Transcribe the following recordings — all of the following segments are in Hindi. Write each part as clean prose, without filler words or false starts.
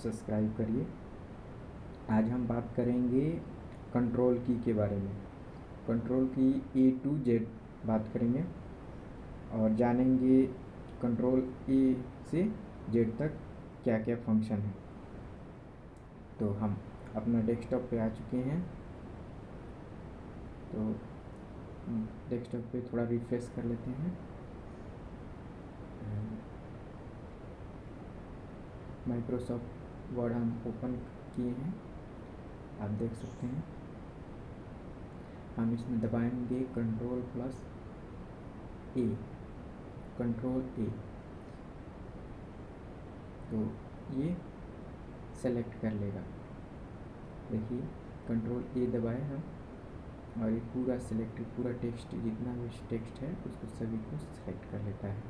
सब्सक्राइब करिए। आज हम बात करेंगे कंट्रोल की के बारे में। कंट्रोल की A to Z बात करेंगे और जानेंगे कंट्रोल A से Z तक क्या क्या फंक्शन है। तो हम अपना डेस्कटॉप पे आ चुके हैं। तो डेस्कटॉप पे थोड़ा रिफ्रेश कर लेते हैं। माइक्रोसॉफ्ट वर्ड हम ओपन किए हैं, आप देख सकते हैं। हम इसमें दबाएंगे control plus A, control A, तो ये सेलेक्ट कर लेगा। देखिए कंट्रोल A दबाए हम और ये पूरा सेलेक्ट, पूरा टेक्स्ट जितना भी टेक्स्ट है उसको सभी को सेलेक्ट कर लेता है।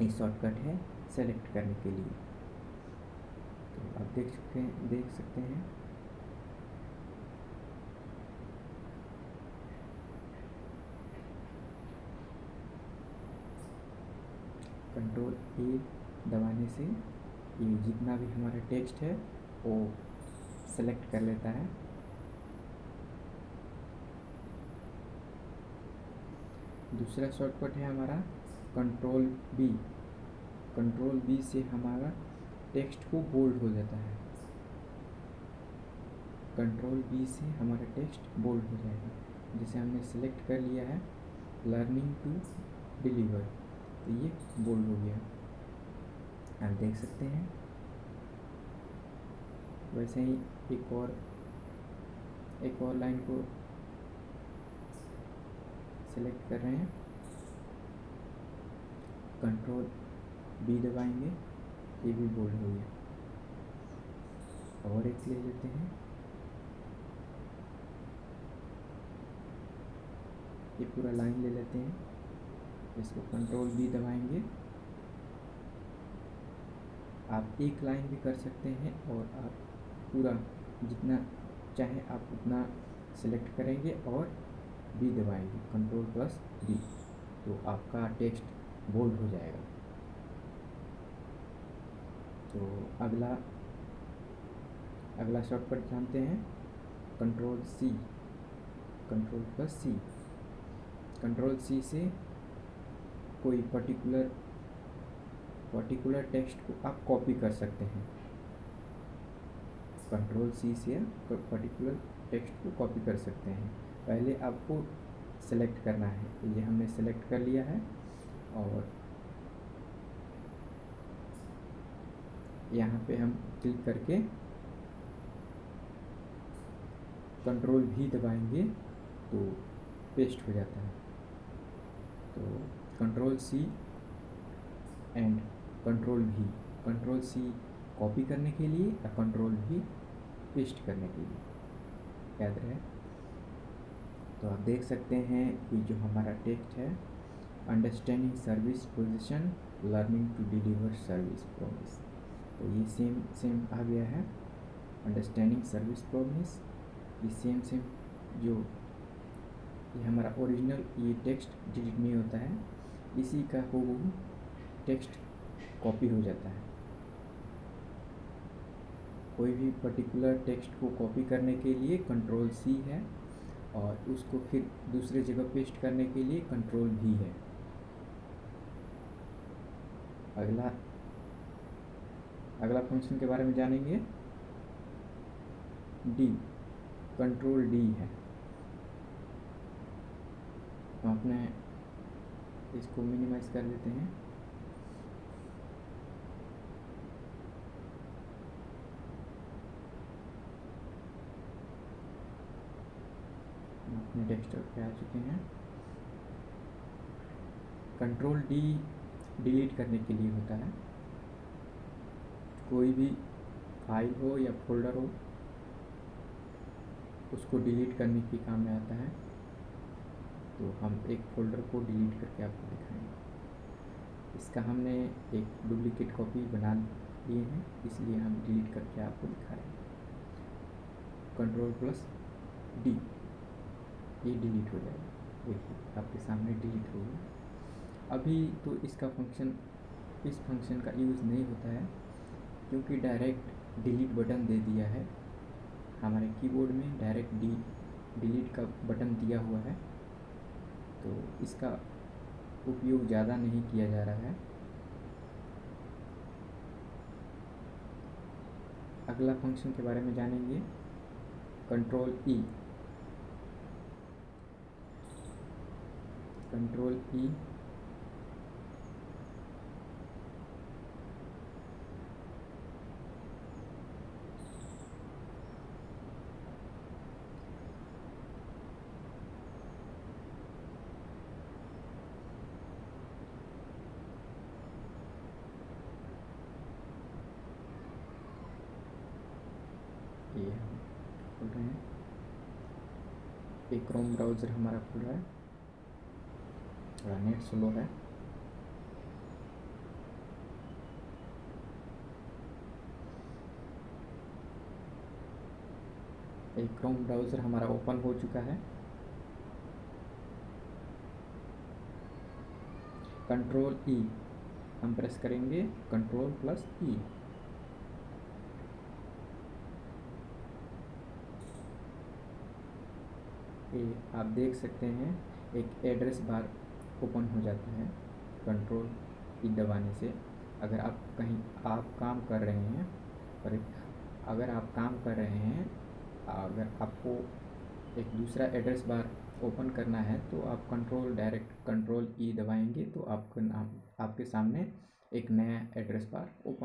ये शॉर्टकट है सेलेक्ट करने के लिए। तो आप देख सकते हैं कंट्रोल A दबाने से ये जितना भी हमारा टेक्स्ट है वो सेलेक्ट कर लेता है। दूसरा शॉर्टकट है हमारा कंट्रोल B। कंट्रोल B से हमारा टेक्स्ट को बोल्ड हो जाता है। कंट्रोल B से हमारा टेक्स्ट बोल्ड हो जाएगा। जैसे हमने सेलेक्ट कर लिया है लर्निंग टू डिलीवर, तो ये बोल्ड हो गया, आप देख सकते हैं। वैसे ही एक और लाइन को सेलेक्ट कर रहे हैं, कंट्रोल B दबाएंगे, ये भी बोल्ड हो गया। और एक ले लेते हैं, ये पूरा लाइन ले लेते हैं, इसको कंट्रोल B दबाएंगे। आप एक लाइन भी कर सकते हैं और आप पूरा जितना चाहे आप उतना सेलेक्ट करेंगे और B दबाएंगे, कंट्रोल प्लस B, तो आपका टेक्स्ट बोल्ड हो जाएगा। तो अगला शॉर्टकट जानते हैं control C, control plus C। Control C से कोई पर्टिकुलर टेक्स्ट को आप कॉपी कर सकते हैं। कंट्रोल C से पर्टिकुलर टेक्स्ट को कॉपी कर सकते हैं। पहले आपको सेलेक्ट करना है, ये हमने सेलेक्ट कर लिया है और यहाँ पे हम क्लिक करके कंट्रोल V दबाएंगे तो पेस्ट हो जाता है। तो control C and control V, control C copy करने के लिए या कंट्रोल V पेस्ट करने के लिए, याद रहे। तो आप देख सकते हैं कि जो हमारा टेक्स्ट है understanding service position, learning to deliver service promise, तो ये सेम आ गया है। अंडरस्टैंडिंग सर्विस प्रॉमिस, ये सेम जो ये हमारा ओरिजिनल ये टेक्स्ट डिलीट नहीं होता है, इसी का वो टेक्स्ट कॉपी हो जाता है। कोई भी पर्टिकुलर टेक्स्ट को कॉपी करने के लिए कंट्रोल C है और उसको फिर दूसरे जगह पेस्ट करने के लिए कंट्रोल V है। अगला फंक्शन के बारे में जानेंगे, D, कंट्रोल D है। हम अपने इसको मिनिमाइज कर देते हैं। हम अपने डेस्कटॉप पे आ चुके हैं। कंट्रोल D डिलीट करने के लिए होता है। कोई भी फाइल हो या फोल्डर हो उसको डिलीट करने के काम में आता है। तो हम एक फोल्डर को डिलीट करके आपको दिखाएंगे। इसका हमने एक डुप्लीकेट कॉपी बना लिए हैं, इसलिए हम डिलीट करके आपको दिखा रहे हैं। कंट्रोल प्लस D, ये डिलीट हो जाएगा। देखिए आपके सामने डिलीट हो गया। अभी तो इसका फंक्शन, इस फंक्शन का यूज़ नहीं होता है, क्योंकि डायरेक्ट डिलीट बटन दे दिया है हमारे कीबोर्ड में, डायरेक्ट डिलीट का बटन दिया हुआ है, तो इसका उपयोग ज़्यादा नहीं किया जा रहा है। अगला फंक्शन के बारे में जानेंगे, कंट्रोल ई। कंट्रोल ई ये हम खोल रहे हैं, एक क्रोम ब्राउज़र हमारा खुल रहा है, थोड़ा नेट स्लो है। एक क्रोम ब्राउज़र हमारा ओपन हो चुका है। कंट्रोल ई हम प्रेस करेंगे, कंट्रोल प्लस ई। ये आप देख सकते हैं एक एड्रेस बार ओपन हो जाता है कंट्रोल ई दबाने से। अगर आप कहीं काम कर रहे हैं और अगर आप काम कर रहे हैं, अगर आपको एक दूसरा एड्रेस बार ओपन करना है तो आप डायरेक्ट कंट्रोल ई दबाएंगे तो आपके सामने एक नया एड्रेस बार ओपन